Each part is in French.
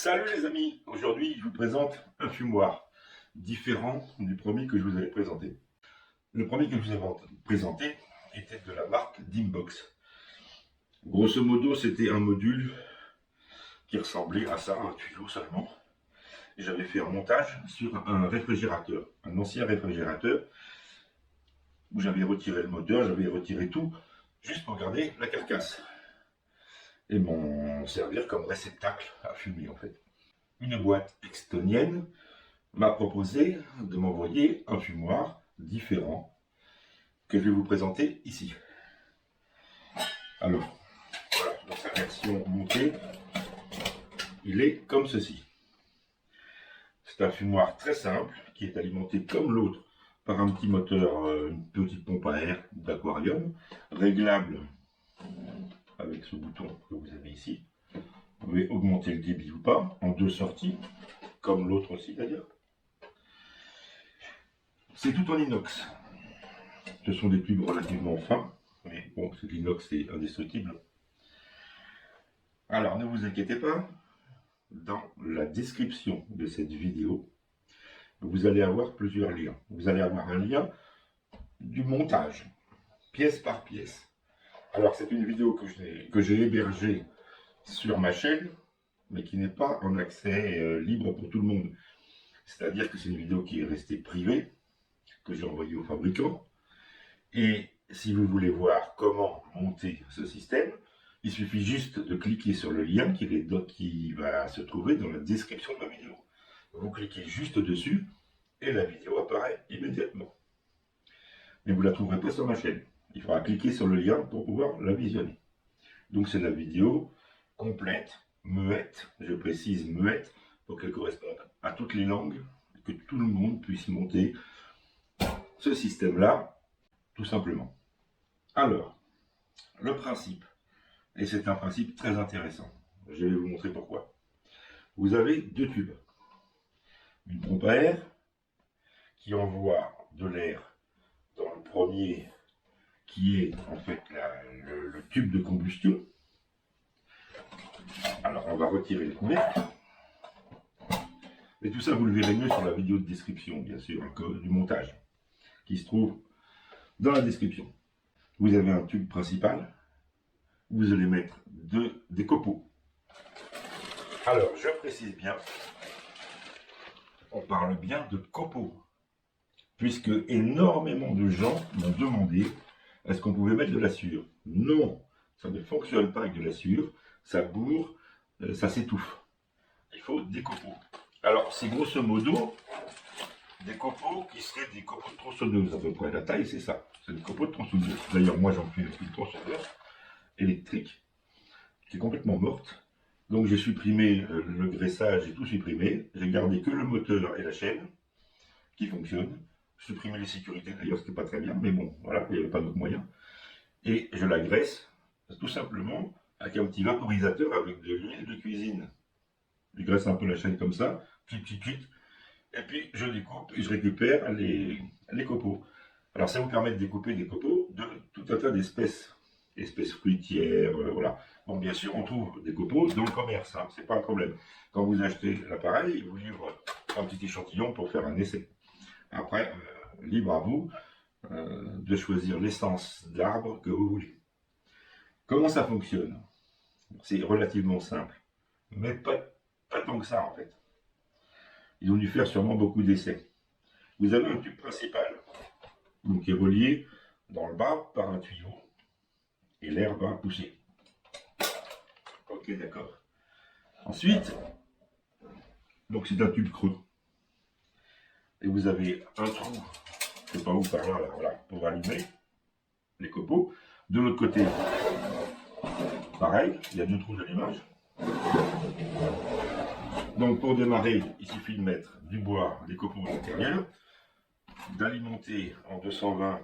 Salut les amis, aujourd'hui je vous présente un fumoir différent du premier que je vous avais présenté. Le premier que je vous avais présenté était de la marque Dimbox. Grosso modo c'était un module qui ressemblait à ça, un tuyau seulement. Et j'avais fait un montage sur un réfrigérateur, un ancien réfrigérateur, où j'avais retiré le moteur, j'avais retiré tout, juste pour garder la carcasse. Et m'en servir comme réceptacle à fumer en fait. Une boîte extonienne m'a proposé de m'envoyer un fumoir différent que je vais vous présenter ici. Alors, voilà, dans sa version montée, il est comme ceci. C'est un fumoir très simple qui est alimenté comme l'autre par un petit moteur, une petite pompe à air d'aquarium, réglable avec ce bouton que vous avez ici. Vous pouvez augmenter le débit ou pas, en deux sorties, comme l'autre aussi d'ailleurs. C'est tout en inox. Ce sont des tubes relativement fins, mais bon, c'est de l'inox, c'est indestructible. Alors ne vous inquiétez pas, dans la description de cette vidéo, vous allez avoir plusieurs liens. Vous allez avoir un lien du montage, pièce par pièce. Alors c'est une vidéo que j'ai hébergée sur ma chaîne, mais qui n'est pas en accès libre pour tout le monde. C'est-à-dire que c'est une vidéo qui est restée privée, que j'ai envoyée au fabricant. Et si vous voulez voir comment monter ce système, il suffit juste de cliquer sur le lien qui va se trouver dans la description de la vidéo. Vous cliquez juste dessus et la vidéo apparaît immédiatement. Mais vous ne la trouverez pas sur ma chaîne. Il faudra cliquer sur le lien pour pouvoir la visionner. Donc c'est la vidéo complète, muette, je précise muette, pour qu'elle corresponde à toutes les langues, que tout le monde puisse monter ce système-là, tout simplement. Alors, le principe, et c'est un principe très intéressant, je vais vous montrer pourquoi. Vous avez deux tubes. Une pompe à air qui envoie de l'air dans le premier, qui est en fait le tube de combustion. Alors, on va retirer le couvercle. Et tout ça, vous le verrez mieux sur la vidéo de description, bien sûr, du montage, qui se trouve dans la description. Vous avez un tube principal, vous allez mettre des copeaux. Alors, je précise bien, on parle bien de copeaux, puisque énormément de gens m'ont demandé est-ce qu'on pouvait mettre de la sueur. Non, ça ne fonctionne pas avec de la sueur, ça bourre, ça s'étouffe. Il faut des copeaux. Alors, c'est grosso modo des copeaux qui seraient des copeaux de tronçonneuse, à peu près. La taille, c'est ça. C'est des copeaux de tronçonneuse. D'ailleurs, moi, j'en fais une tronçonneuse électrique qui est complètement morte. Donc, j'ai supprimé le graissage, j'ai tout supprimé. J'ai gardé que le moteur et la chaîne qui fonctionnent. J'ai supprimé les sécurités, d'ailleurs, ce n'était pas très bien, mais bon, voilà, il n'y avait pas d'autre moyen. Et je la graisse, tout simplement, avec un petit vaporisateur avec de l'huile de cuisine. Je graisse un peu la chaîne comme ça, petit. Et puis je découpe et je récupère les copeaux. Alors ça vous permet de découper des copeaux de tout un tas d'espèces fruitières, voilà. Bon, bien sûr, on trouve des copeaux dans le commerce, hein, c'est pas un problème. Quand vous achetez l'appareil, il vous livre un petit échantillon pour faire un essai. Après, libre à vous de choisir l'essence d'arbre que vous voulez. Comment ça fonctionne? C'est relativement simple, mais pas tant que ça en fait. Ils ont dû faire sûrement beaucoup d'essais. Vous avez un tube principal, donc qui est relié dans le bas par un tuyau, et l'air va pousser. Ok, d'accord. Ensuite, donc c'est un tube creux. Et vous avez un trou, je ne sais pas où par là, voilà, pour allumer les copeaux. De l'autre côté, pareil, il y a deux trous d'allumage. Donc pour démarrer, il suffit de mettre du bois, des copeaux à l'intérieur, d'alimenter en 220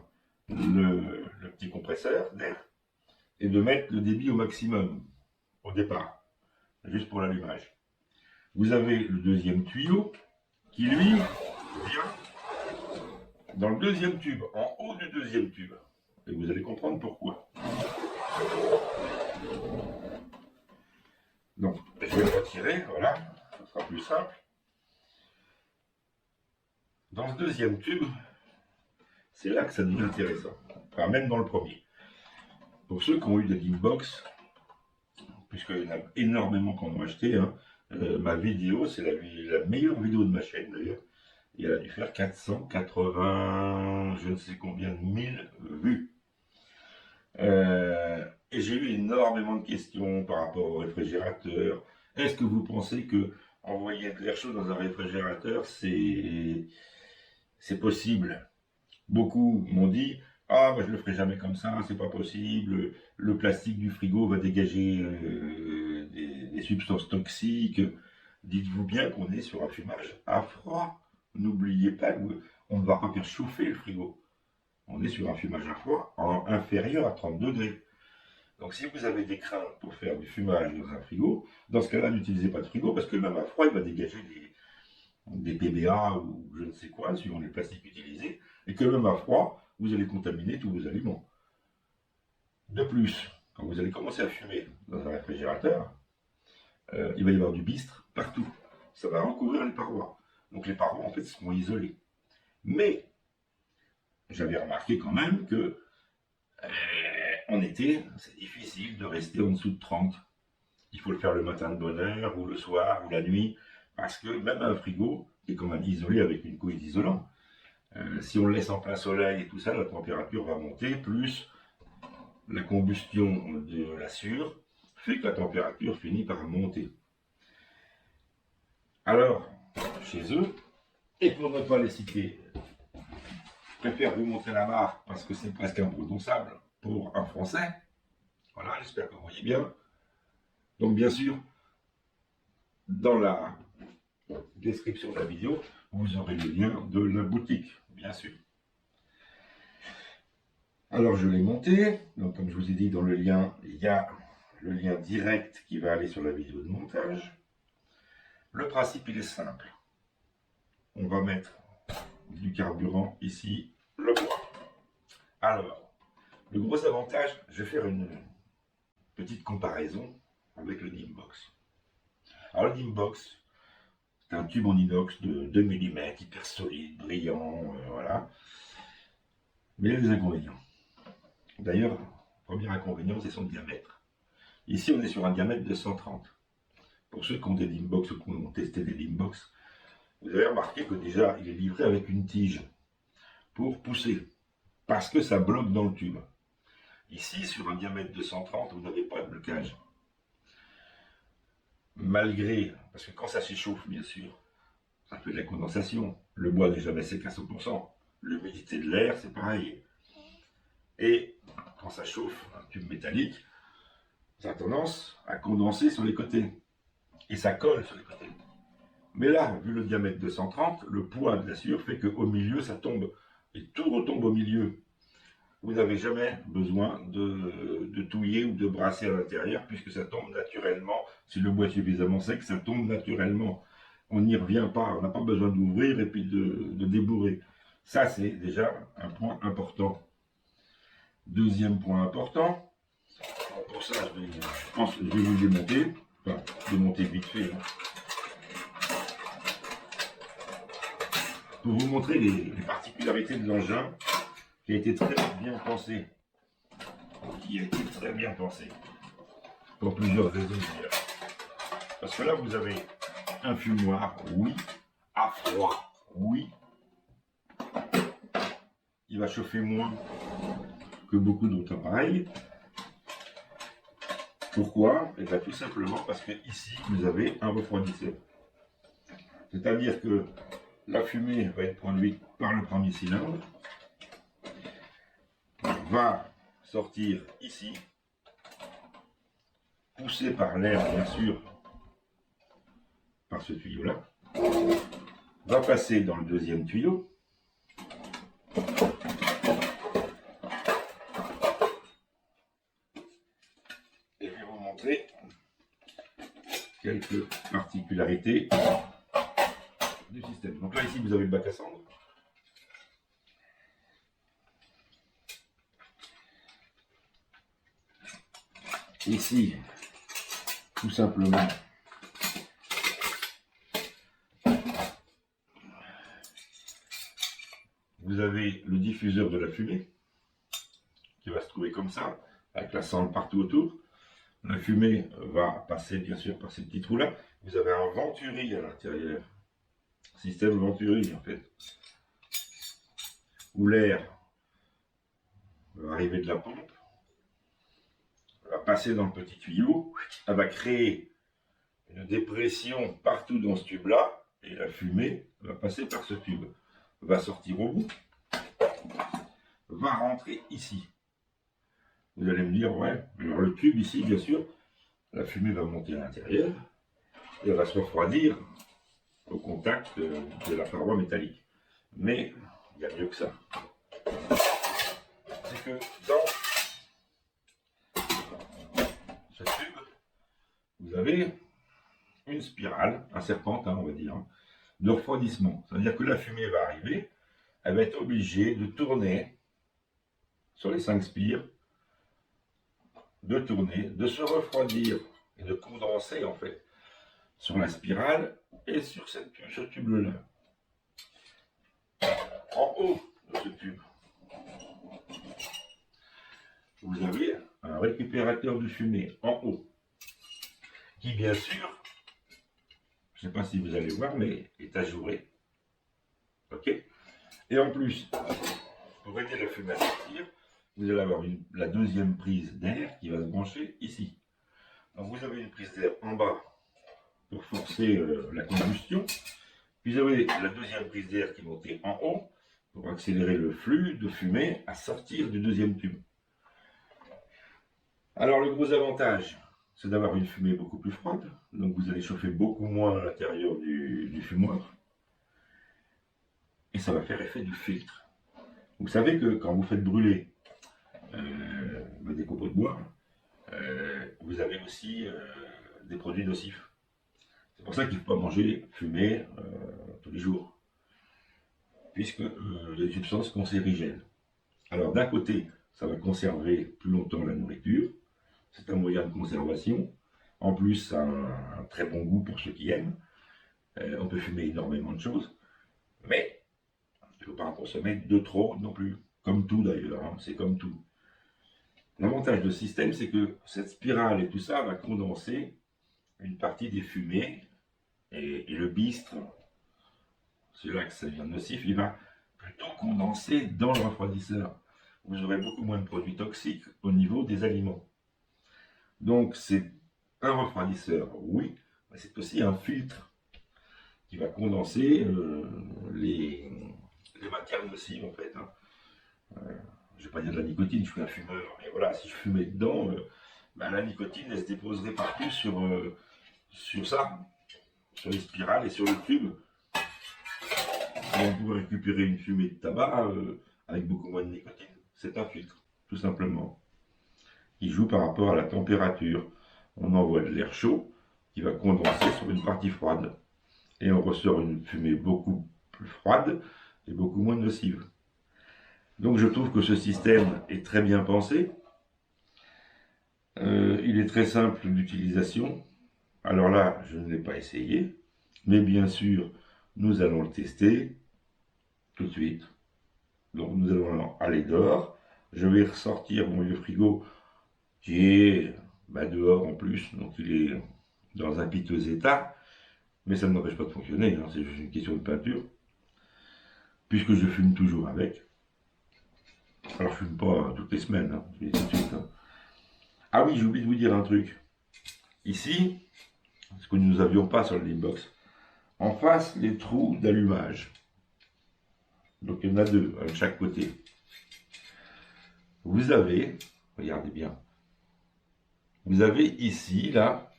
le petit compresseur d'air et de mettre le débit au maximum au départ, juste pour l'allumage. Vous avez le deuxième tuyau qui lui vient dans le deuxième tube, en haut du deuxième tube. Et vous allez comprendre pourquoi. Donc je vais le retirer, voilà. sera plus simple. Dans le deuxième tube, c'est là que ça devient intéressant. Enfin, même dans le premier. Pour ceux qui ont eu des Dimbox, puisqu'il y en a énormément qui en ont acheté, hein, ma vidéo, c'est la meilleure vidéo de ma chaîne d'ailleurs. Et elle a dû faire 480, je ne sais combien de mille vues. Et j'ai eu énormément de questions par rapport au réfrigérateur. Est-ce que vous pensez que envoyer de l'air chaud dans un réfrigérateur, c'est possible? Beaucoup m'ont dit, ah, moi je le ferai jamais comme ça, c'est pas possible, le plastique du frigo va dégager des substances toxiques. Dites-vous bien qu'on est sur un fumage à froid. N'oubliez pas qu'on ne va pas faire chauffer le frigo. On est sur un fumage à froid inférieur à 30 degrés. Donc si vous avez des craintes pour faire du fumage dans un frigo, dans ce cas-là, n'utilisez pas de frigo, parce que même à froid, il va dégager des PBA ou je ne sais quoi, suivant les plastiques utilisés, et que même à froid, vous allez contaminer tous vos aliments. De plus, quand vous allez commencer à fumer dans un réfrigérateur, il va y avoir du bistre partout. Ça va recouvrir les parois. Donc les parois, en fait, seront isolées. Mais, j'avais remarqué quand même que en été, c'est difficile de rester en dessous de 30. Il faut le faire le matin de bonne heure, ou le soir, ou la nuit, parce que même un frigo est quand même isolé avec une couche d'isolant. Si on le laisse en plein soleil et tout ça, la température va monter, plus la combustion de la sure fait que la température finit par monter. Alors, chez eux, et pour ne pas les citer, je préfère vous montrer la marque parce que c'est presque imprononçable pour un français. Voilà, j'espère que vous voyez bien. Donc bien sûr, dans la description de la vidéo, vous aurez le lien de la boutique, bien sûr. Alors je l'ai monté, donc comme je vous ai dit dans le lien, il y a le lien direct qui va aller sur la vidéo de montage. Le principe il est simple. On va mettre du carburant ici, le bois. Alors, le gros avantage, je vais faire une petite comparaison avec le Dimbox. Alors le Dimbox, c'est un tube en inox de 2 mm, hyper solide, brillant, voilà. Mais il y a des inconvénients. D'ailleurs, premier inconvénient, c'est son diamètre. Ici, on est sur un diamètre de 130. Pour ceux qui ont des Dimbox ou qui ont testé des Dimbox, vous avez remarqué que déjà, il est livré avec une tige pour pousser, parce que ça bloque dans le tube. Ici, sur un diamètre de 130, vous n'avez pas de blocage. Malgré, parce que quand ça s'échauffe, bien sûr, ça fait de la condensation. Le bois n'est jamais sec à 100%. L'humidité de l'air, c'est pareil. Et quand ça chauffe, un tube métallique, ça a tendance à condenser sur les côtés. Et ça colle sur les côtés. Mais là, vu le diamètre de 130, le poids de la sciure fait qu'au milieu, ça tombe. Et tout retombe au milieu. Vous n'avez jamais besoin de touiller ou de brasser à l'intérieur, puisque ça tombe naturellement. Si le bois est suffisamment sec, ça tombe naturellement. On n'y revient pas, on n'a pas besoin d'ouvrir et puis de débourrer. Ça, c'est déjà un point important. Deuxième point important, pour ça, je pense que je vais vous démonter, enfin, démonter vite fait, hein. Pour vous montrer les particularités de l'engin qui a été très bien pensé. Pour plusieurs raisons d'ailleurs. Parce que là, vous avez un fumoir, oui, à froid, oui. Il va chauffer moins que beaucoup d'autres appareils. Pourquoi? Et bien tout simplement parce que ici, vous avez un refroidisseur. C'est-à-dire que la fumée va être produite par le premier cylindre, va sortir ici, poussée par l'air bien sûr, par ce tuyau-là, va passer dans le deuxième tuyau, et je vais vous montrer quelques particularités du système. Donc là ici vous avez le bac à cendres. Ici, tout simplement, vous avez le diffuseur de la fumée, qui va se trouver comme ça, avec la cendre partout autour. La fumée va passer bien sûr par ces petits trous-là. Vous avez un venturi à l'intérieur, système venturi en fait, où l'air va arriver de la pompe, va passer dans le petit tuyau, elle va créer une dépression partout dans ce tube-là, et la fumée va passer par ce tube, va sortir au bout, va rentrer ici. Vous allez me dire, ouais, alors le tube ici, bien sûr, la fumée va monter à l'intérieur, et elle va se refroidir au contact de la paroi métallique. Mais il y a mieux que ça. C'est que dans ce tube, vous avez une spirale, un serpentin, on va dire, de refroidissement. C'est-à-dire que la fumée va arriver, elle va être obligée de tourner sur les 5 spires, de tourner, de se refroidir et de condenser en fait sur la spirale et sur ce tube-là. En haut de ce tube, vous avez un récupérateur de fumée en haut, qui bien sûr, je ne sais pas si vous allez voir, mais est ajouré. Ok. Et en plus, pour aider la fumée à sortir, vous allez avoir la deuxième prise d'air qui va se brancher ici. Donc vous avez une prise d'air en bas pour forcer la combustion. Puis vous avez la deuxième prise d'air qui est montée en haut pour accélérer le flux de fumée à sortir du deuxième tube. Alors le gros avantage, c'est d'avoir une fumée beaucoup plus froide. Donc vous allez chauffer beaucoup moins à l'intérieur du fumoir. Et ça va faire effet de filtre. Vous savez que quand vous faites brûler des copeaux de bois, vous avez aussi des produits nocifs. C'est pour ça qu'il ne faut pas manger fumé tous les jours, puisque il y a des substances cancérigènes. Alors d'un côté, ça va conserver plus longtemps la nourriture, c'est un moyen de conservation. En plus, ça a un très bon goût pour ceux qui aiment. On peut fumer énormément de choses, mais il ne faut pas en consommer de trop non plus. Comme tout d'ailleurs, hein, c'est comme tout. L'avantage de ce système, c'est que cette spirale et tout ça va condenser une partie des fumées et le bistre, c'est là que ça devient nocif, il va plutôt condenser dans le refroidisseur. Vous aurez beaucoup moins de produits toxiques au niveau des aliments. Donc c'est un refroidisseur, oui, mais c'est aussi un filtre qui va condenser les matières nocives en fait. Hein. Je ne vais pas dire de la nicotine, je suis un fumeur, mais voilà, si je fumais dedans, la nicotine elle se déposerait partout sur ça, sur les spirales et sur le tube. Et on pourrait récupérer une fumée de tabac avec beaucoup moins de nicotine. C'est un filtre, tout simplement. Il joue par rapport à la température. On envoie de l'air chaud qui va condenser sur une partie froide. Et on ressort une fumée beaucoup plus froide et beaucoup moins nocive. Donc je trouve que ce système est très bien pensé. Il est très simple d'utilisation. Alors là, je ne l'ai pas essayé. Mais bien sûr, nous allons le tester tout de suite. Donc nous allons aller dehors. Je vais ressortir mon vieux frigo qui est dehors en plus. Donc il est dans un piteux état. Mais ça ne m'empêche pas de fonctionner. Hein, c'est juste une question de peinture. Puisque je fume toujours avec. Alors je fume pas toutes les semaines. Hein, je dis tout de suite. Hein. Ah oui, j'ai oublié de vous dire un truc. Ici, ce que nous n'avions pas sur le Limbox, en face, les trous d'allumage. Donc il y en a 2 à chaque côté. Vous avez, regardez bien, vous avez ici, là,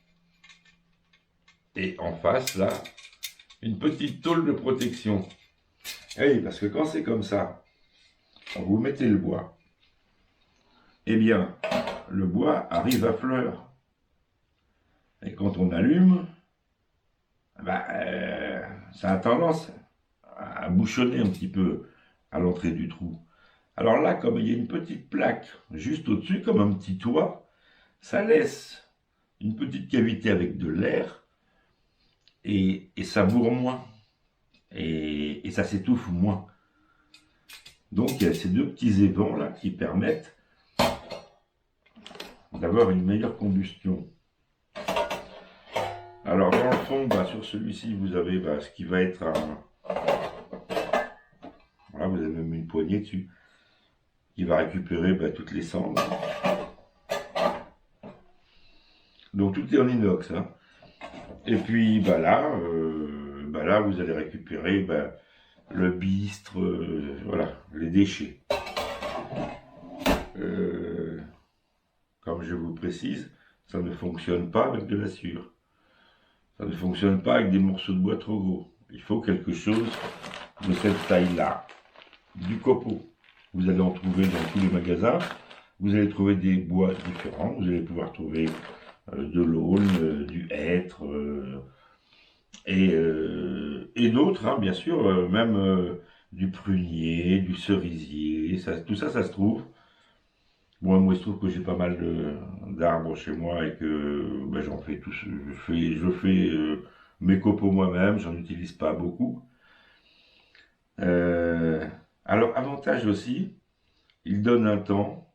et en face, là, une petite tôle de protection. Oui, parce que quand c'est comme ça, quand vous mettez le bois, eh bien, le bois arrive à fleur. Et quand on allume, ça a tendance à bouchonner un petit peu à l'entrée du trou. Alors là, comme il y a une petite plaque juste au-dessus, comme un petit toit, ça laisse une petite cavité avec de l'air et ça bourre moins et ça s'étouffe moins. Donc il y a ces deux petits évents là qui permettent d'avoir une meilleure combustion. Alors dans le fond, sur celui-ci, vous avez ce qui va être un... Voilà, vous avez même une poignée dessus, qui va récupérer toutes les cendres. Donc tout est en inox. Hein. Et puis là, vous allez récupérer le bistre, voilà, les déchets. Comme je vous précise, ça ne fonctionne pas avec de la sciure. Ça ne fonctionne pas avec des morceaux de bois trop gros. Il faut quelque chose de cette taille-là. Du copeau. Vous allez en trouver dans tous les magasins. Vous allez trouver des bois différents. Vous allez pouvoir trouver de l'aulne, du hêtre et d'autres, hein, bien sûr, même du prunier, du cerisier. Tout ça, ça se trouve. Bon, moi, il se trouve que j'ai pas mal d'arbres chez moi et que j'en fais tous. Je fais mes copeaux moi-même. J'en utilise pas beaucoup. Alors, avantage aussi, il donne un temps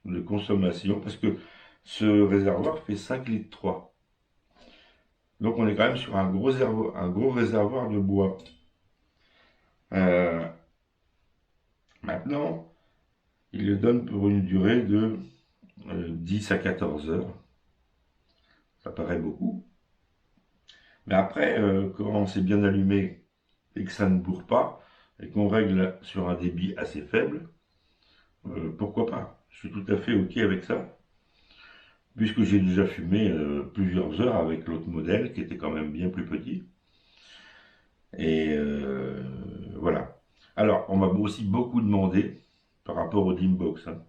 de consommation parce que ce réservoir fait 5 litres 3. Donc on est quand même sur un gros réservoir de bois. Maintenant, il le donne pour une durée de 10 à 14 heures. Ça paraît beaucoup. Mais après, quand c'est bien allumé et que ça ne bourre pas, et qu'on règle sur un débit assez faible, pourquoi pas? Je suis tout à fait OK avec ça. Puisque j'ai déjà fumé plusieurs heures avec l'autre modèle qui était quand même bien plus petit. Et voilà. Alors, on m'a aussi beaucoup demandé par rapport au Dimbox. Hein,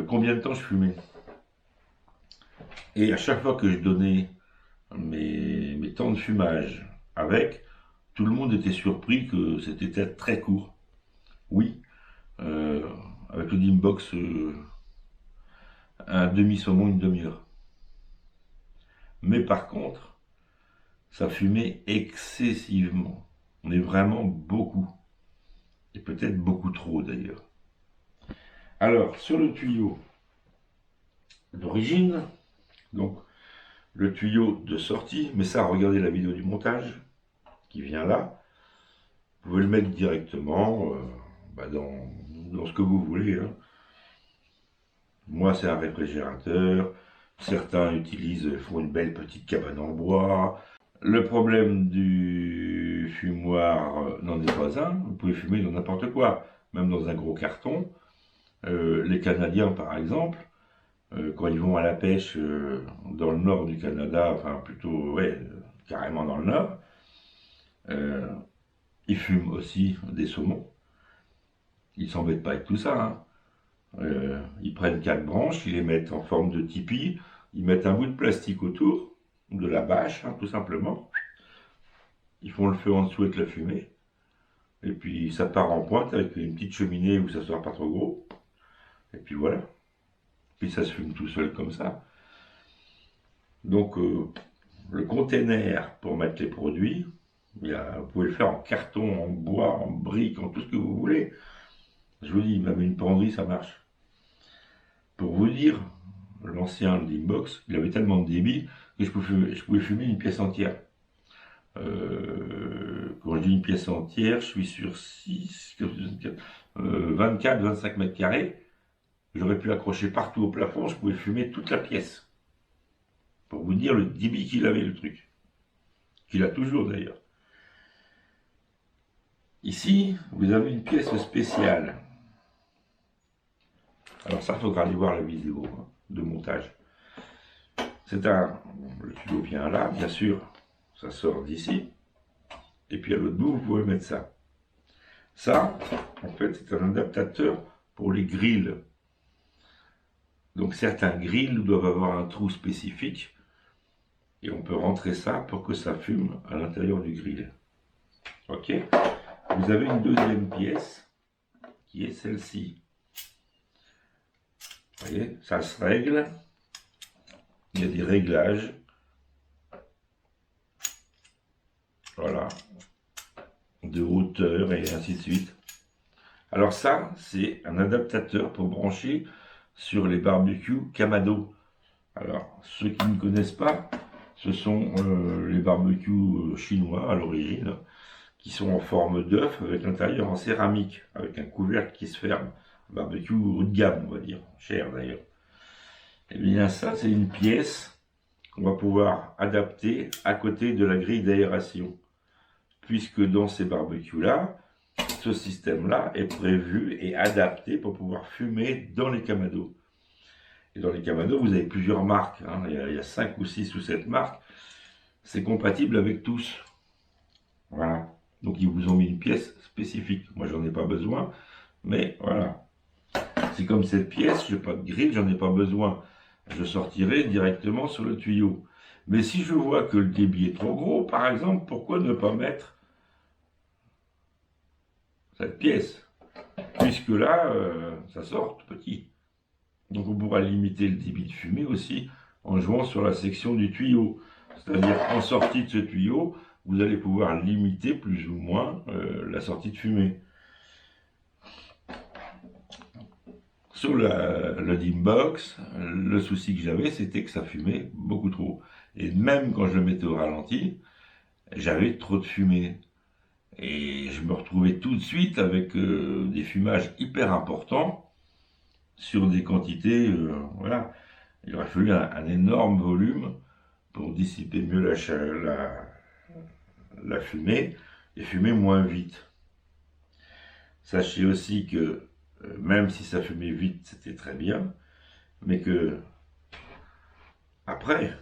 combien de temps je fumais. Et à chaque fois que je donnais mes temps de fumage avec, tout le monde était surpris que c'était très court. Oui, avec le Dimbox, un demi-saumon, une demi-heure. Mais par contre, ça fumait excessivement. Mais vraiment beaucoup. Et peut-être beaucoup trop d'ailleurs. Alors, sur le tuyau d'origine, donc le tuyau de sortie, mais ça, regardez la vidéo du montage qui vient là. Vous pouvez le mettre directement dans ce que vous voulez. Hein. Moi, c'est un réfrigérateur. Certains font une belle petite cabane en bois. Le problème du fumoir n'en est pas un. Vous pouvez fumer dans n'importe quoi, même dans un gros carton. Les Canadiens, par exemple, quand ils vont à la pêche dans le nord du Canada, enfin plutôt, carrément dans le nord, ils fument aussi des saumons. Ils s'embêtent pas avec tout ça. Hein. Ils prennent 4 branches, ils les mettent en forme de tipi, ils mettent un bout de plastique autour, de la bâche, hein, tout simplement. Ils font le feu en dessous avec la fumée. Et puis ça part en pointe avec une petite cheminée où ça soit pas trop gros. Et puis voilà. Puis ça se fume tout seul comme ça. Donc le container pour mettre les produits, vous pouvez le faire en carton, en bois, en briques, en tout ce que vous voulez. Je vous dis, même une penderie, ça marche. Pour vous dire, l'ancien Dimbox, il avait tellement de débit que je pouvais fumer une pièce entière. Quand je dis une pièce entière, je suis sur 24-25 mètres carrés. J'aurais pu accrocher partout au plafond, je pouvais fumer toute la pièce. Pour vous dire le débit qu'il avait, le truc. Qu'il a toujours d'ailleurs. Ici, vous avez une pièce spéciale. Alors ça, il faudra aller voir la vidéo de montage. Le tuyau vient là, bien sûr, ça sort d'ici. Et puis à l'autre bout, vous pouvez mettre ça. Ça, en fait, c'est un adaptateur pour les grilles. Donc certains grilles doivent avoir un trou spécifique. Et on peut rentrer ça pour que ça fume à l'intérieur du grill. Ok. Vous avez une deuxième pièce qui est celle-ci. Vous voyez, ça se règle. Il y a des réglages. Voilà. De hauteur et ainsi de suite. Alors ça, c'est un adaptateur pour brancher sur les barbecues Kamado. Alors, ceux qui ne connaissent pas, ce sont les barbecues chinois à l'origine, qui sont en forme d'œuf avec l'intérieur en céramique, avec un couvercle qui se ferme. Barbecue haut de gamme, on va dire, cher d'ailleurs. Et bien ça, c'est une pièce qu'on va pouvoir adapter à côté de la grille d'aération. Puisque dans ces barbecues-là, ce système-là est prévu et adapté pour pouvoir fumer dans les Kamado. Et dans les Kamado, vous avez plusieurs marques, hein. Il y a 5 ou 6 ou 7 marques. C'est compatible avec tous. Voilà. Donc ils vous ont mis une pièce spécifique. Moi, j'en ai pas besoin, mais voilà. C'est comme cette pièce, je n'ai pas de grille, j'en ai pas besoin. Je sortirai directement sur le tuyau. Mais si je vois que le débit est trop gros, par exemple, pourquoi ne pas mettre cette pièce? Puisque là, ça sort tout petit. Donc on pourra limiter le débit de fumée aussi en jouant sur la section du tuyau. C'est-à-dire en sortie de ce tuyau, vous allez pouvoir limiter plus ou moins la sortie de fumée. Sur le Dimbox, le souci que j'avais, c'était que ça fumait beaucoup trop. Et même quand je le mettais au ralenti, j'avais trop de fumée. Et je me retrouvais tout de suite avec des fumages hyper importants sur des quantités, voilà. Il aurait fallu un énorme volume pour dissiper mieux la fumée et fumer moins vite. Sachez aussi que même si ça fumait vite, c'était très bien, mais que après,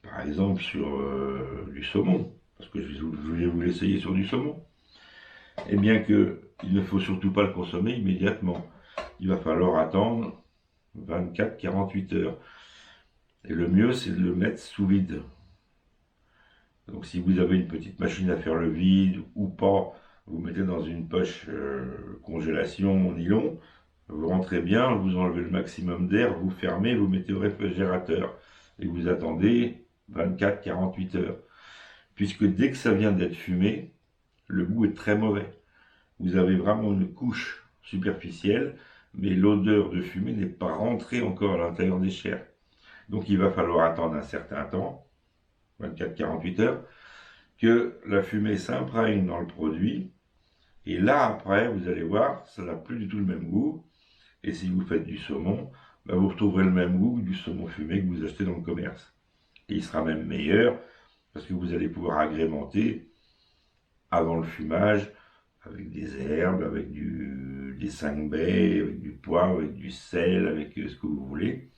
par exemple sur du saumon, parce que je voulais vous l'essayer sur du saumon, et bien que il ne faut surtout pas le consommer immédiatement. Il va falloir attendre 24-48 heures. Et le mieux, c'est de le mettre sous vide. Donc si vous avez une petite machine à faire le vide ou pas, vous mettez dans une poche congélation nylon, vous rentrez bien, vous enlevez le maximum d'air, vous fermez, vous mettez au réfrigérateur et vous attendez 24-48 heures. Puisque dès que ça vient d'être fumé, le goût est très mauvais. Vous avez vraiment une couche superficielle, mais l'odeur de fumée n'est pas rentrée encore à l'intérieur des chairs. Donc il va falloir attendre un certain temps, 24-48 heures, que la fumée s'imprègne dans le produit. Et là, après, vous allez voir, ça n'a plus du tout le même goût. Et si vous faites du saumon, ben vous retrouverez le même goût du saumon fumé que vous achetez dans le commerce. Et il sera même meilleur, parce que vous allez pouvoir agrémenter, avant le fumage, avec des herbes, avec des 5 baies, avec du poivre, avec du sel, avec ce que vous voulez.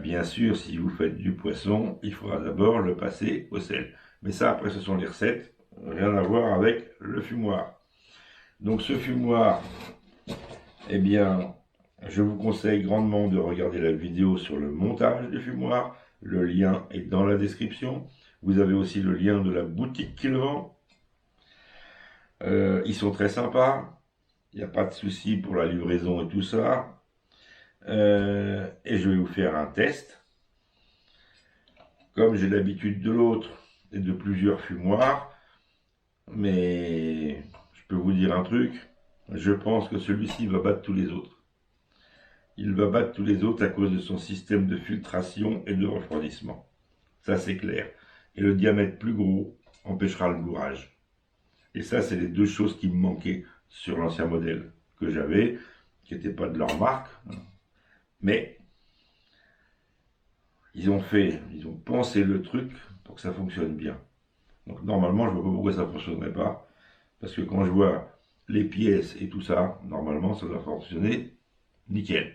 Bien sûr, si vous faites du poisson, il faudra d'abord le passer au sel. Mais ça, après, ce sont les recettes, rien à voir avec le fumoir. Donc ce fumoir, eh bien, je vous conseille grandement de regarder la vidéo sur le montage du fumoir. Le lien est dans la description. Vous avez aussi le lien de la boutique qui le vend. Ils sont très sympas. Il n'y a pas de souci pour la livraison et tout ça. Et je vais vous faire un test. Comme j'ai l'habitude de l'autre et de plusieurs fumoirs. Mais je peux vous dire un truc. Je pense que celui-ci va battre tous les autres. Il va battre tous les autres à cause de son système de filtration et de refroidissement. Ça, c'est clair. Et le diamètre plus gros empêchera le bourrage. Et ça, c'est les deux choses qui me manquaient sur l'ancien modèle que j'avais, qui n'étaient pas de leur marque. Mais ils ont pensé le truc pour que ça fonctionne bien. Donc normalement, je ne vois pas pourquoi ça ne fonctionnerait pas. Parce que quand je vois les pièces et tout ça, normalement, ça doit fonctionner nickel.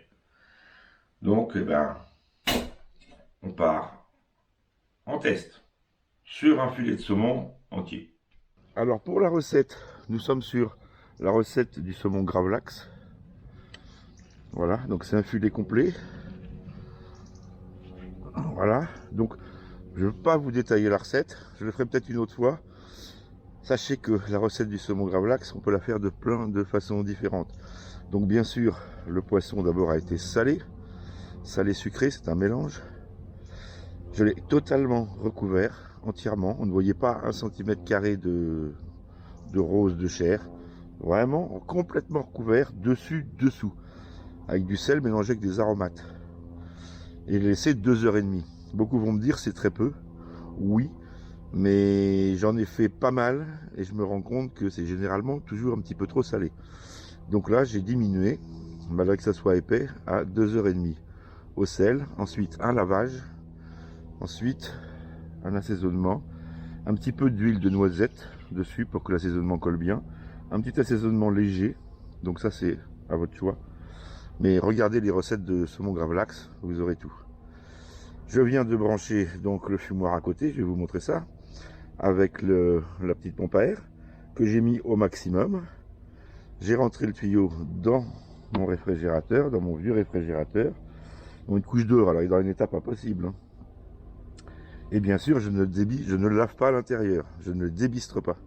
Donc, eh ben, on part en test sur un filet de saumon entier. Alors pour la recette, nous sommes sur la recette du saumon gravlax. Voilà, donc c'est un filet complet. Voilà, donc je ne veux pas vous détailler la recette, je le ferai peut-être une autre fois. Sachez que la recette du saumon gravlax, on peut la faire de plein de façons différentes. Donc bien sûr, le poisson d'abord a été salé. Salé sucré, c'est un mélange. Je l'ai totalement recouvert, entièrement. On ne voyait pas 1 cm² de rose de chair. Vraiment complètement recouvert, dessus, dessous. Avec du sel mélangé avec des aromates. Et laisser 2h30. Beaucoup vont me dire c'est très peu. Oui, mais j'en ai fait pas mal et je me rends compte que c'est généralement toujours un petit peu trop salé. Donc là, j'ai diminué, malgré que ça soit épais, à 2h30 au sel. Ensuite, un lavage. Ensuite, un assaisonnement. Un petit peu d'huile de noisette dessus pour que l'assaisonnement colle bien. Un petit assaisonnement léger. Donc ça, c'est à votre choix. Mais regardez les recettes de saumon gravlax, vous aurez tout. Je viens de brancher donc le fumoir à côté, je vais vous montrer ça, avec la petite pompe à air que j'ai mis au maximum. J'ai rentré le tuyau dans mon réfrigérateur, dans mon vieux réfrigérateur. Une couche d'or, alors il est dans une étape impossible. Hein. Et bien sûr, je ne lave pas à l'intérieur, je ne le débistre pas.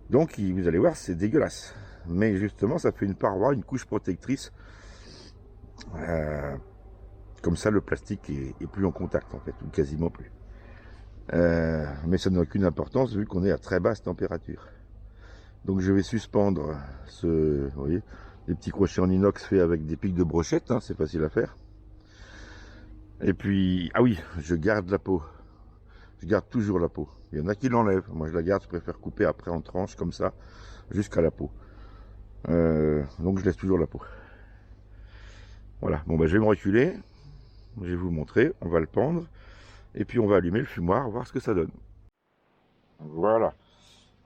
Donc, vous allez voir, c'est dégueulasse. Mais justement, ça fait une paroi, une couche protectrice. Comme ça, le plastique est plus en contact, en fait, ou quasiment plus. Mais ça n'a aucune importance vu qu'on est à très basse température. Donc, je vais suspendre vous voyez, des petits crochets en inox faits avec des pics de brochette, hein, c'est facile à faire. Et puis, ah oui, je garde la peau. Je garde toujours la peau. Il y en a qui l'enlèvent. Moi, je la garde, je préfère couper après en tranches, comme ça, jusqu'à la peau. Donc, je laisse toujours la peau. Voilà, bon, je vais me reculer. Je vais vous montrer, on va le pendre. Et puis, on va allumer le fumoir, voir ce que ça donne. Voilà.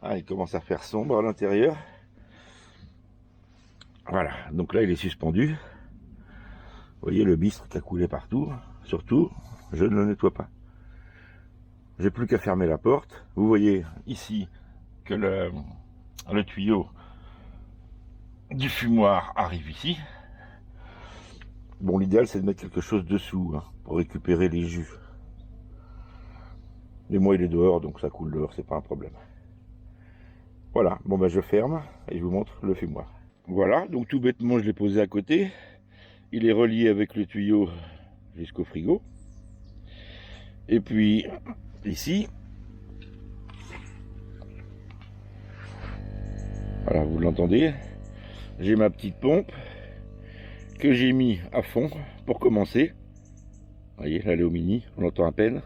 Ah, il commence à faire sombre à l'intérieur. Voilà, donc là, il est suspendu. Vous voyez le bistre qui a coulé partout. Surtout, je ne le nettoie pas. J'ai plus qu'à fermer la porte. Vous voyez ici que le tuyau du fumoir arrive ici. Bon, l'idéal, c'est de mettre quelque chose dessous, hein, pour récupérer les jus. Mais moi, il est dehors, donc ça coule dehors, c'est pas un problème. Voilà, bon, je ferme et je vous montre le fumoir. Voilà, donc tout bêtement, je l'ai posé à côté. Il est relié avec le tuyau jusqu'au frigo. Et puis, ici, voilà, vous l'entendez, j'ai ma petite pompe que j'ai mis à fond pour commencer. Vous voyez, là, elle est au mini, on l'entend à peine.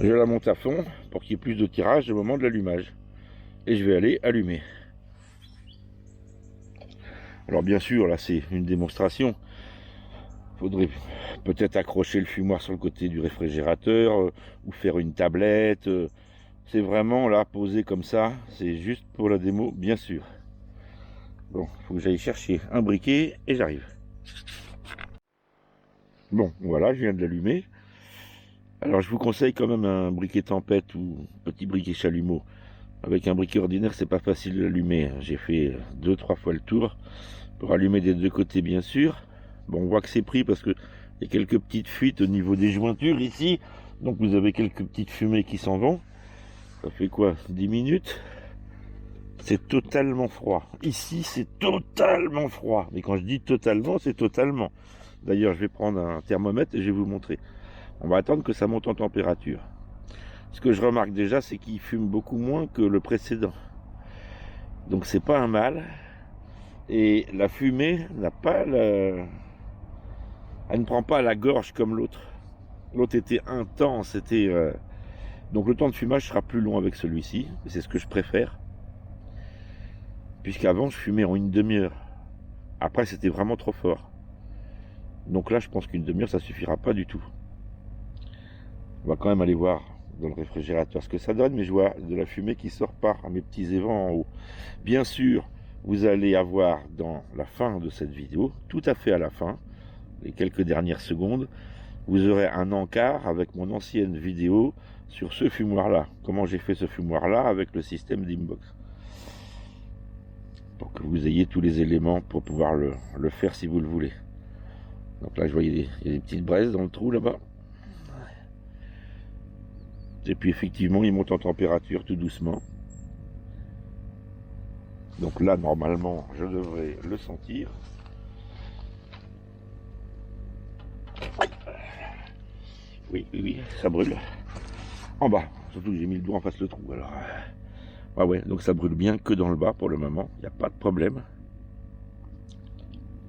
Je la monte à fond pour qu'il y ait plus de tirage au moment de l'allumage. Et je vais aller allumer. Alors bien sûr, là c'est une démonstration. Il faudrait peut-être accrocher le fumoir sur le côté du réfrigérateur ou faire une tablette. C'est vraiment là posé comme ça. C'est juste pour la démo, bien sûr. Bon, il faut que j'aille chercher un briquet et j'arrive. Bon, voilà, je viens de l'allumer. Alors je vous conseille quand même un briquet tempête ou petit briquet chalumeau. Avec un briquet ordinaire, c'est pas facile de l'allumer. J'ai fait 2-3 fois le tour pour allumer des deux côtés, bien sûr. Bon, on voit que c'est pris parce que il y a quelques petites fuites au niveau des jointures ici. Donc vous avez quelques petites fumées qui s'en vont. Ça fait quoi, 10 minutes? C'est totalement froid. Ici, c'est totalement froid. Mais quand je dis totalement, c'est totalement. D'ailleurs, je vais prendre un thermomètre et je vais vous montrer. On va attendre que ça monte en température. Ce que je remarque déjà, c'est qu'il fume beaucoup moins que le précédent. Donc c'est pas un mal. Et la fumée n'a pas elle ne prend pas à la gorge comme l'autre. L'autre était intense, donc le temps de fumage sera plus long avec celui-ci. C'est ce que je préfère. Puisqu'avant, je fumais en une demi-heure. Après, c'était vraiment trop fort. Donc là, je pense qu'une demi-heure, ça suffira pas du tout. On va quand même aller voir dans le réfrigérateur ce que ça donne, mais je vois de la fumée qui sort par mes petits évents en haut. Bien sûr, vous allez avoir dans la fin de cette vidéo, tout à fait à la fin, les quelques dernières secondes, vous aurez un encart avec mon ancienne vidéo sur ce fumoir-là. Comment j'ai fait ce fumoir-là avec le système d'Inbox. Pour que vous ayez tous les éléments pour pouvoir le faire si vous le voulez. Donc là, je voyais il y a des petites braises dans le trou là-bas. Et puis effectivement, il monte en température tout doucement. Donc là, normalement, je devrais le sentir. Oui, ça brûle. En bas, Surtout que j'ai mis le doigt en face le trou. Alors, ah ouais, donc ça brûle bien que dans le bas pour le moment. Il n'y a pas de problème.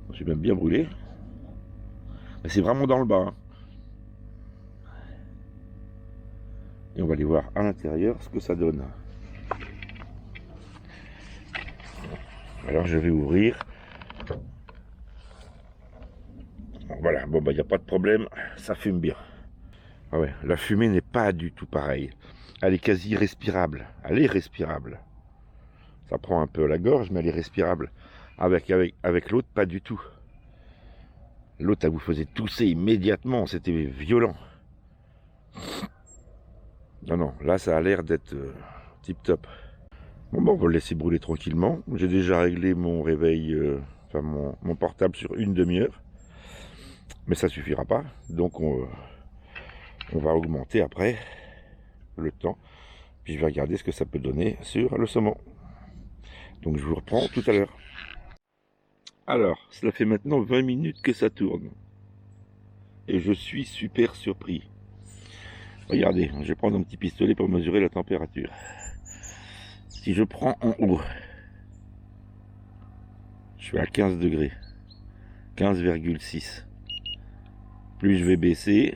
Je suis même bien brûlé. Mais c'est vraiment dans le bas. Hein. Et on va aller voir à l'intérieur ce que ça donne. Alors je vais ouvrir. Voilà, bon bah il n'y a pas de problème, ça fume bien. Ah ouais, la fumée n'est pas du tout pareille. Elle est quasi respirable. Elle est respirable. Ça prend un peu à la gorge, mais elle est respirable. Avec l'autre, pas du tout. L'autre, elle vous faisait tousser immédiatement, c'était violent. Non, non, là ça a l'air d'être tip top. Bon, on va le laisser brûler tranquillement. J'ai déjà réglé mon réveil, enfin mon portable sur une demi-heure. Mais ça suffira pas. Donc on va augmenter après le temps. Puis je vais regarder ce que ça peut donner sur le saumon. Donc je vous reprends tout à l'heure. Alors, cela fait maintenant 20 minutes que ça tourne. Et je suis super surpris. Regardez, je vais prendre un petit pistolet pour mesurer la température. Si je prends en haut, je suis à 15 degrés. 15,6. Plus je vais baisser,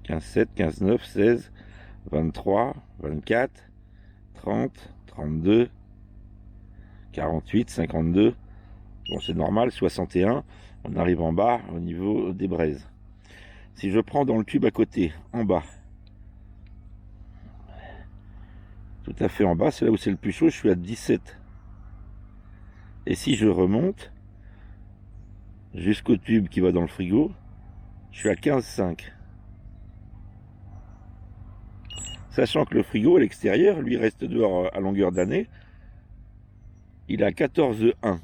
15,7, 15,9, 16, 23, 24, 30, 32, 48, 52. Bon, c'est normal, 61. On arrive en bas au niveau des braises. Si je prends dans le tube à côté, en bas, tout à fait en bas, c'est là où c'est le plus chaud, je suis à 17. Et si je remonte jusqu'au tube qui va dans le frigo, je suis à 15,5. Sachant que le frigo à l'extérieur, lui, reste dehors à longueur d'année, il est à 14,1.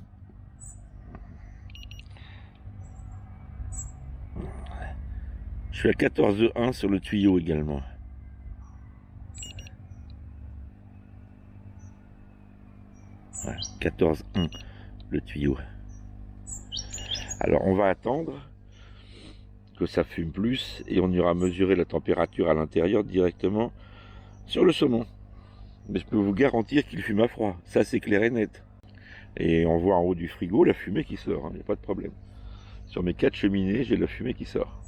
Je suis à 14,1 sur le tuyau également. Ouais, 14,1 le tuyau. Alors on va attendre que ça fume plus et on ira mesurer la température à l'intérieur directement sur le saumon. Mais je peux vous garantir qu'il fume à froid, ça c'est clair et net. Et on voit en haut du frigo la fumée qui sort, il n'y a pas de problème. Sur mes 4 cheminées, j'ai de la fumée qui sort.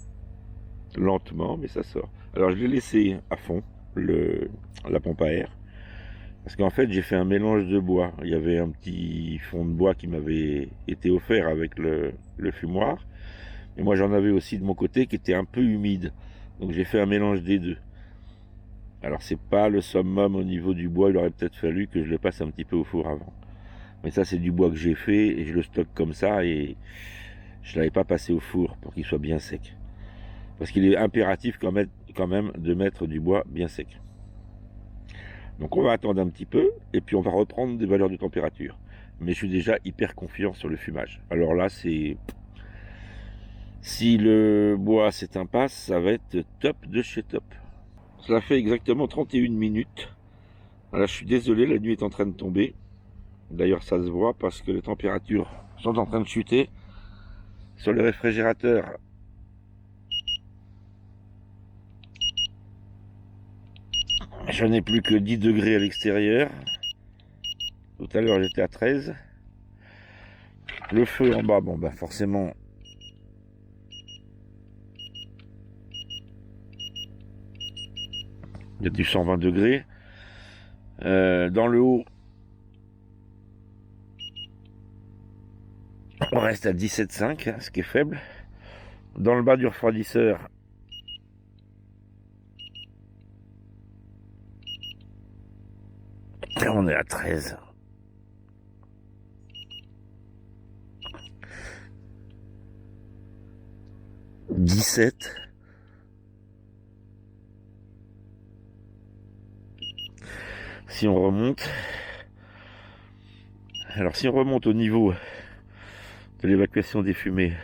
Lentement, mais ça sort. Alors je l'ai laissé à fond, la pompe à air. Parce qu'en fait, j'ai fait un mélange de bois. Il y avait un petit fond de bois qui m'avait été offert avec le fumoir. Et moi, j'en avais aussi de mon côté qui était un peu humide. Donc j'ai fait un mélange des deux. Alors c'est pas le summum au niveau du bois. Il aurait peut-être fallu que je le passe un petit peu au four avant. Mais ça, c'est du bois que j'ai fait et je le stocke comme ça. Et je ne l'avais pas passé au four pour qu'il soit bien sec. Parce qu'il est impératif quand même de mettre du bois bien sec. Donc on va attendre un petit peu et puis on va reprendre des valeurs de température. Mais je suis déjà hyper confiant sur le fumage. Alors là, c'est... Si le bois s'éteint pas, ça va être top de chez top. Cela fait exactement 31 minutes. Là, je suis désolé, la nuit est en train de tomber. D'ailleurs, ça se voit parce que les températures sont en train de chuter. Sur le réfrigérateur, je n'ai plus que 10 degrés à l'extérieur. Tout à l'heure, j'étais à 13. Le feu en bas, bon, bah forcément, il y a du 120 degrés. Dans le haut, on reste à 17,5, ce qui est faible. Dans le bas du refroidisseur, on est à 13. « 17. Si on remonte... Alors si on remonte au niveau de l'évacuation des fumées,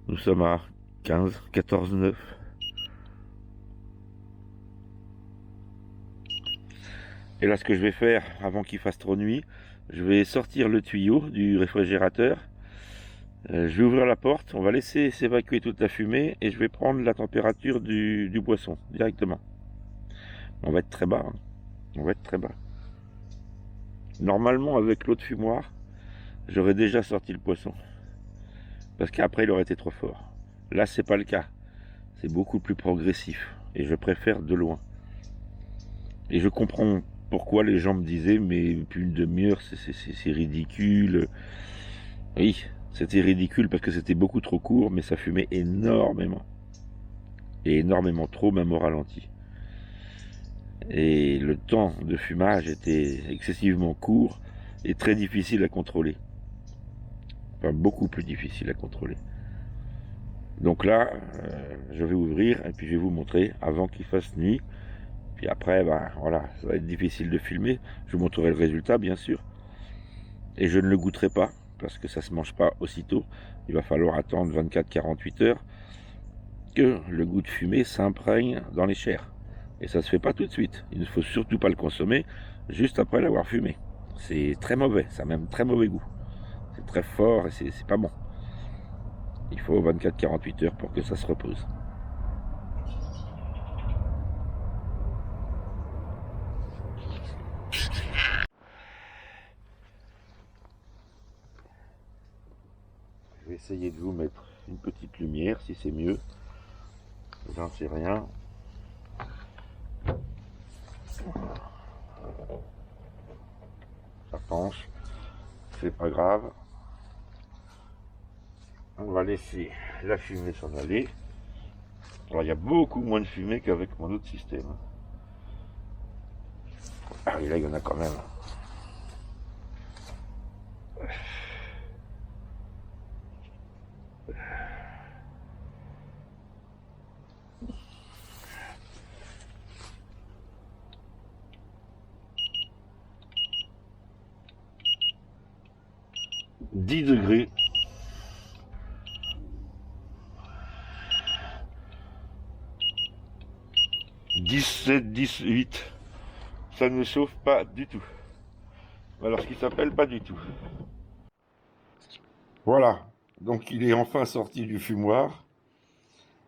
nous sommes à 15, 14, 9. Et là, ce que je vais faire, avant qu'il fasse trop nuit, je vais sortir le tuyau du réfrigérateur. Je vais ouvrir la porte, on va laisser s'évacuer toute la fumée et je vais prendre la température du boisson directement. on va être très bas. Hein. On va être très bas. Normalement, avec l'eau de fumoir, j'aurais déjà sorti le poisson. Parce qu'après, il aurait été trop fort. Là, c'est pas le cas. C'est beaucoup plus progressif. Et je préfère de loin. Et je comprends pourquoi les gens me disaient, mais plus une demi-heure, c'est ridicule. Oui, c'était ridicule parce que c'était beaucoup trop court, mais ça fumait énormément. Et énormément trop, même au ralenti. Et le temps de fumage était excessivement court et très difficile à contrôler. Enfin, beaucoup plus difficile à contrôler. Donc là, je vais ouvrir et puis je vais vous montrer avant qu'il fasse nuit. Puis après, ben voilà, ça va être difficile de filmer. Je vous montrerai le résultat, bien sûr. Et je ne le goûterai pas parce que ça ne se mange pas aussitôt. Il va falloir attendre 24-48 heures que le goût de fumée s'imprègne dans les chairs. Et ça se fait pas tout de suite. Il ne faut surtout pas le consommer juste après l'avoir fumé. C'est très mauvais, ça a même très mauvais goût. C'est très fort et c'est pas bon. Il faut 24-48 heures pour que ça se repose. Je vais essayer de vous mettre une petite lumière si c'est mieux. J'en sais rien. Ça penche. C'est pas grave. On va laisser la fumée s'en aller. Alors, il y a beaucoup moins de fumée qu'avec mon autre système. Ah oui, là, il y en a quand même. « 10 degrés. 17, 18. Ça ne chauffe pas du tout. Alors, ce qui s'appelle pas du tout. Voilà. Donc, il est enfin sorti du fumoir.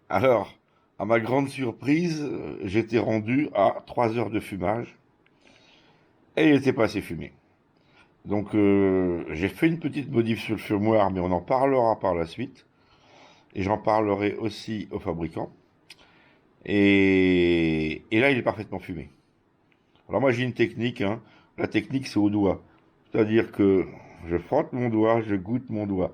Alors, à ma grande surprise, j'étais rendu à 3 heures de fumage. Et il n'était pas assez fumé. Donc, j'ai fait une petite modif sur le fumoir, mais on en parlera par la suite. Et j'en parlerai aussi au fabricant. Et là, il est parfaitement fumé. Alors moi, j'ai une technique. Hein. La technique, c'est au doigt. C'est-à-dire que je frotte mon doigt, je goûte mon doigt.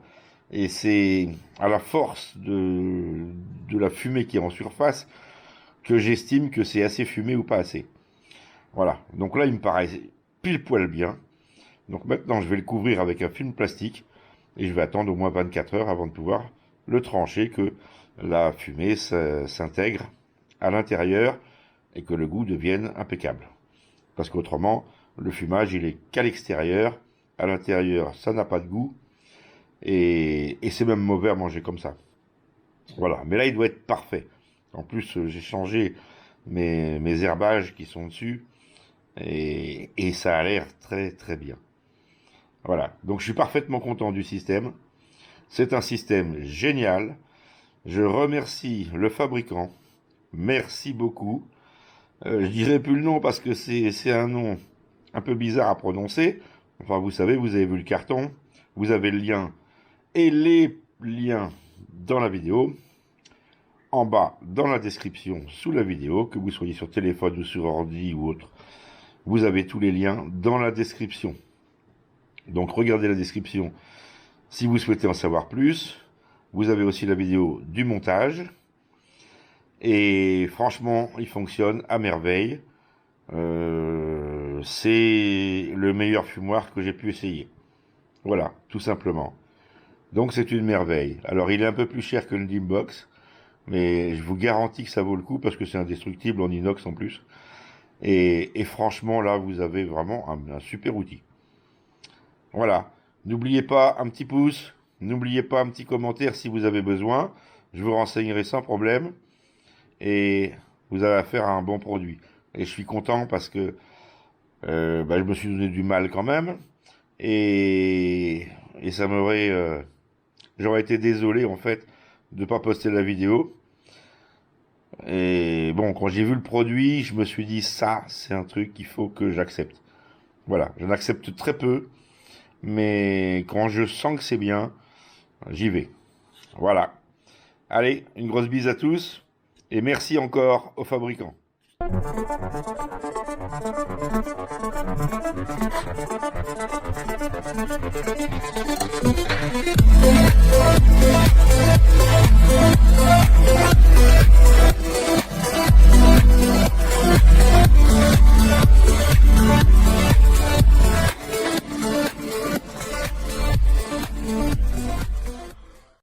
Et c'est à la force de la fumée qui est en surface que j'estime que c'est assez fumé ou pas assez. Voilà. Donc là, il me paraît pile poil bien. Donc maintenant, je vais le couvrir avec un film plastique. Et je vais attendre au moins 24 heures avant de pouvoir le trancher, que la fumée s'intègre à l'intérieur et que le goût devienne impeccable. Parce qu'autrement, le fumage, il est qu'à l'extérieur. À l'intérieur, ça n'a pas de goût. Et c'est même mauvais à manger comme ça. Voilà. Mais là, il doit être parfait. En plus, j'ai changé mes herbages qui sont dessus. Et ça a l'air très très bien. Voilà. Donc je suis parfaitement content du système. C'est un système génial. Je remercie le fabricant. Merci beaucoup. Je dirai plus le nom parce que c'est un nom un peu bizarre à prononcer. Enfin, vous savez, vous avez vu le carton. Vous avez le lien et les liens dans la vidéo. En bas, dans la description, sous la vidéo, que vous soyez sur téléphone ou sur ordi ou autre, vous avez tous les liens dans la description. Donc, regardez la description si vous souhaitez en savoir plus. Vous avez aussi la vidéo du montage. Et franchement, il fonctionne à merveille. C'est le meilleur fumoir que j'ai pu essayer. Voilà, tout simplement. Donc c'est une merveille. Alors il est un peu plus cher que le Dimbox, mais je vous garantis que ça vaut le coup parce que c'est indestructible en inox en plus. Et franchement, là, vous avez vraiment un super outil. Voilà. N'oubliez pas un petit pouce, n'oubliez pas un petit commentaire si vous avez besoin. Je vous renseignerai sans problème. Et vous avez affaire à un bon produit. Et je suis content parce que je me suis donné du mal quand même. Et ça m'aurait... j'aurais été désolé en fait de ne pas poster la vidéo. Et bon, quand j'ai vu le produit, je me suis dit, ça, c'est un truc qu'il faut que j'accepte. Voilà, je l'accepte très peu, mais quand je sens que c'est bien, j'y vais. Voilà. Allez, une grosse bise à tous, et merci encore aux fabricants.